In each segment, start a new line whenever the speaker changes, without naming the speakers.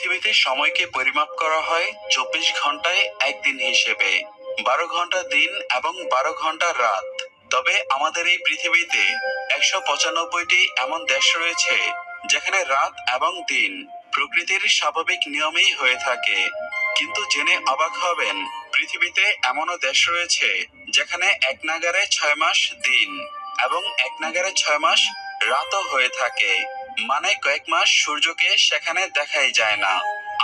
পৃথিবীতে সময়কে পরিমাপ করা হয় 24 ঘন্টায় একদিন হিসেবে, 12 ঘন্টা দিন এবং 12 ঘন্টা রাত। তবে আমাদের এই পৃথিবীতে 195টি এমন দেশ রয়েছে যেখানে রাত এবং দিন প্রকৃতির স্বাভাবিক নিয়মেই হয়ে থাকে। কিন্তু জেনে অবাক হবেন, পৃথিবীতে এমনও দেশ রয়েছে যেখানে এক নাগাড়ে 6 মাস দিন এবং এক নাগাড়ে 6 মাস রাতও হয়ে থাকে। মানে কয়েক মাস সূর্যকে সেখানে দেখাই যায় না,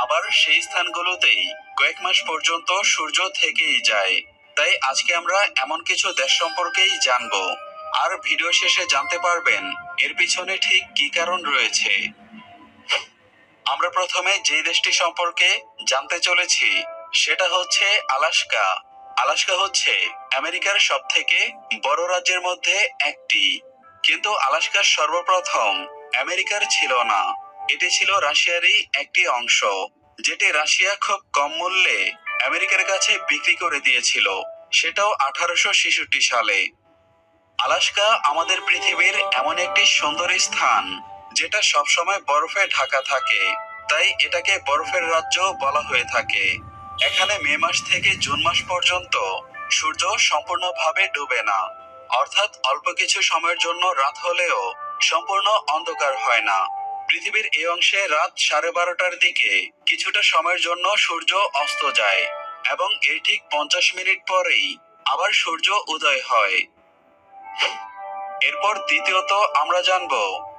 আবার সেই স্থানগুলোতেই কয়েক মাস পর্যন্ত সূর্য থেকেই যায়। তাই আজকে আমরা এমন কিছু দেশ সম্পর্কেই জানবো, আর ভিডিও শেষে জানতে পারবেন এর পিছনে ঠিক কী কারণ রয়েছে। আমরা প্রথমে যে দেশটি সম্পর্কে জানতে চলেছি সেটা হচ্ছে আলাস্কা। আলাস্কা হচ্ছে আমেরিকার সবথেকে বড় রাজ্যের মধ্যে একটি, কিন্তু আলাস্কার সর্বপ্রথম আমেরিকার ছিল না, এটি ছিল রাশিয়ারই একটি অংশ, যেটি রাশিয়া খুব কম মূল্যে আমেরিকার কাছে বিক্রি করে দিয়েছিল, সেটাও 1866 সালে। আলাস্কা আমাদের পৃথিবীর এমন একটি সুন্দর স্থান যেটা সবসময় বরফে ঢাকা থাকে, তাই এটাকে বরফের রাজ্য বলা হয়ে থাকে। এখানে মে মাস থেকে জুন মাস পর্যন্ত সূর্য সম্পূর্ণভাবে ডুবে না, অর্থাৎ অল্প কিছু সময়ের জন্য রাত হলেও সম্পূর্ণ অন্ধকার হয় না। পৃথিবীর এই অংশে রাত 12:30টার দিকে কিছুটা সময়ের জন্য সূর্য অস্ত যায় এবং এর ঠিক 50 মিনিট পরেই আবার সূর্য উদয় হয়। এরপর দ্বিতীয়ত আমরা জানব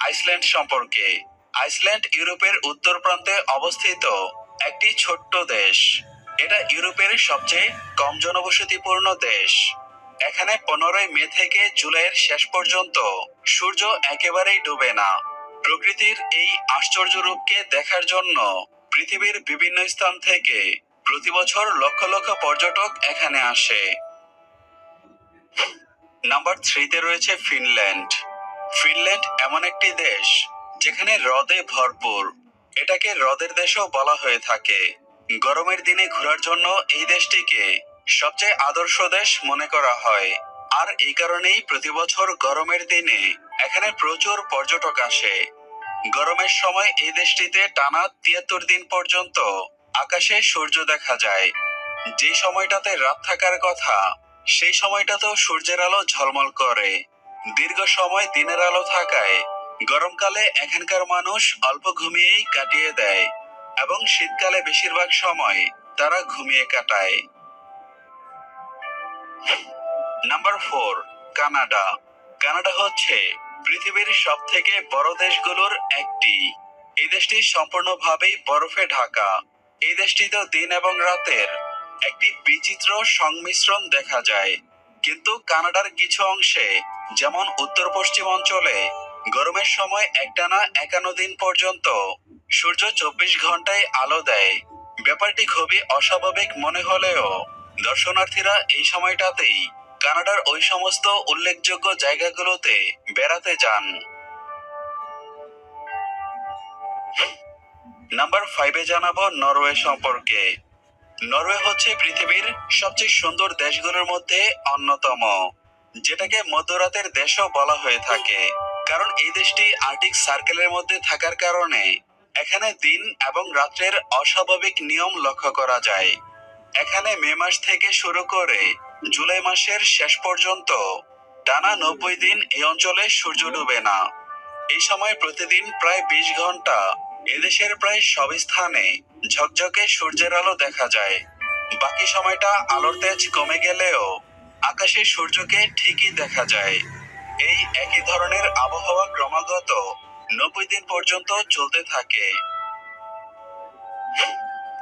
আইসল্যান্ড সম্পর্কে। আইসল্যান্ড ইউরোপের উত্তর প্রান্তে অবস্থিত একটি ছোট্ট দেশ। এটা ইউরোপের সবচেয়ে কম জনবসতিপূর্ণ দেশ। এখানে 15 মে থেকে জুলাইয়ের শেষ পর্যন্ত সূর্য একেবারেই ডুবে না। প্রকৃতির এই আশ্চর্য রূপকে দেখার জন্য পৃথিবীর বিভিন্ন স্থান থেকে প্রতি বছর লক্ষ লক্ষ পর্যটক এখানে আসে। নাম্বার 3-তে রয়েছে ফিনল্যান্ড। ফিনল্যান্ড এমন একটি দেশ যেখানে হ্রদে ভরপুর, এটাকে হ্রদের দেশও বলা হয়ে থাকে। গরমের দিনে ঘোরার জন্য এই দেশটিকে সবচেয়ে আদর্শ দেশ মনে করা হয়, আর এই কারণেই প্রতি বছর গরমের দিনে এখানে প্রচুর পর্যটক আসে। গরমের সময় এই দেশটিতে টানা 73 দিন পর্যন্ত আকাশে সূর্য দেখা যায়। যে সময়টাতে রাত থাকার কথা সেই সময়টাতেও সূর্যের আলো ঝলমল করে। দীর্ঘ সময় দিনের আলো থাকায় গরমকালে এখানকার মানুষ অল্প ঘুমিয়েই কাটিয়ে দেয় এবং শীতকালে বেশিরভাগ সময় তারা ঘুমিয়ে কাটায়। Number 4, Canada. কানাডা হচ্ছে পৃথিবীর সবথেকে বড় দেশগুলোর একটি। এই দেশটি সম্পূর্ণভাবেই বরফে ঢাকা। এই দেশটিতে দিন এবং রাতের একটি বিচিত্র সংমিশ্রণ দেখা যায়। কিন্তু কানাডার কিছু অংশে, যেমন উত্তর পশ্চিম অঞ্চলে, গরমের সময় একটানা 51 দিন পর্যন্ত সূর্য 24 ঘন্টায় আলো দেয়। ব্যাপারটি খুবই অস্বাভাবিক মনে হলেও দর্শনার্থীরা এই সময়টাতেই কানাডার ওই সমস্ত উল্লেখযোগ্য জায়গাগুলোতে বেড়াতে যান। নাম্বার 5-এ জানাবো নরওয়ে সম্পর্কে। নরওয়ে হচ্ছে পৃথিবীর সবচেয়ে সুন্দর দেশগুলোর মধ্যে অন্যতম, যেটাকে মধ্যরাতের দেশও বলা হয়ে থাকে, কারণ এই দেশটি আর্কটিক সার্কেলের মধ্যে থাকার কারণে এখানে দিন এবং রাত্রের অস্বাভাবিক নিয়ম লক্ষ্য করা যায়। এখানে মে মাস থেকে শুরু করে জুলাই মাসের শেষ পর্যন্ত টানা 90 দিন এই অঞ্চলে সূর্য ডুবে না। এই সময় প্রতিদিন প্রায় 20 ঘন্টা এদেশের প্রায় সব স্থানে ঝকঝকে সূর্যের আলো দেখা যায়। বাকি সময়টা আলোর তেজ কমে গেলেও আকাশে সূর্যকে ঠিকই দেখা যায়। এই একই ধরনের আবহাওয়া ক্রমাগত 90 দিন পর্যন্ত চলতে থাকে।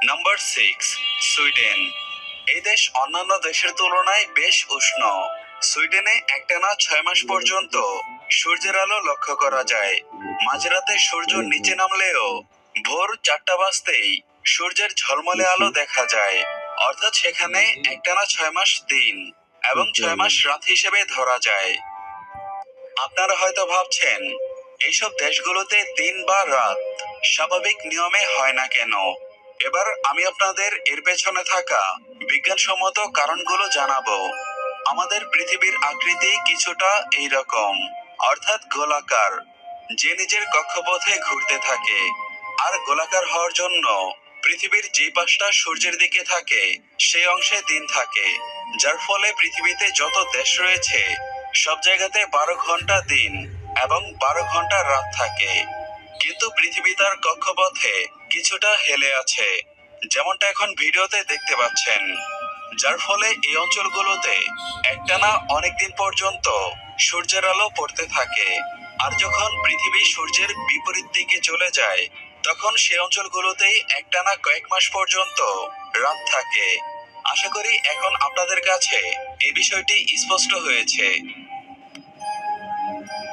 Number 6, Sweden. এই দেশ অন্যান্য দেশের তুলনায় বেশ উষ্ণ। সুইডেনে একটানা 6 মাস পর্যন্ত সূর্যের আলো লক্ষ্য করা যায়। মাঝরাতে সূর্য নিচে নামলেও ভোর 4টা বাজতেই সূর্যের ঝলমলে আলো দেখা যায়, অর্থাৎ সেখানে একটানা 6 মাস দিন এবং 6 মাস রাত হিসেবে ধরা যায়। আপনারা হয়তো ভাবছেন এইসব দেশগুলোতে দিন বা রাত স্বাভাবিক নিয়মে হয় না কেন। এবার আমি আপনাদের এর পেছনে থাকা বিজ্ঞানসম্মত কারণগুলো জানাবো। আমাদের পৃথিবীর আকৃতি কিছুটা এইরকম, অর্থাৎ গোলাকার, যে নিজের কক্ষপথে ঘুরতে থাকে। আর গোলাকার হওয়ার জন্য পৃথিবীর যে পাশটা সূর্যের দিকে থাকে সেই অংশে দিন থাকে, যার ফলে পৃথিবীতে যত দেশ রয়েছে সব জায়গাতে 12 ঘন্টা দিন এবং 12 ঘন্টা রাত থাকে। কিন্তু পৃথিবী তার কক্ষপথে কিছুটা হেলে আছে, যেমনটা এখন ভিডিওতে দেখতে পাচ্ছেন, যার ফলে এই অঞ্চলগুলোতে একটানা অনেকদিন পর্যন্ত সূর্যের আলো পড়তে থাকে। আর যখন পৃথিবী সূর্যের বিপরীত দিকে চলে যায় তখন সে অঞ্চলগুলোতেই একটানা কয়েক মাস পর্যন্ত রাত থাকে। আশা করি এখন আপনাদের কাছে এই বিষয়টি স্পষ্ট হয়েছে।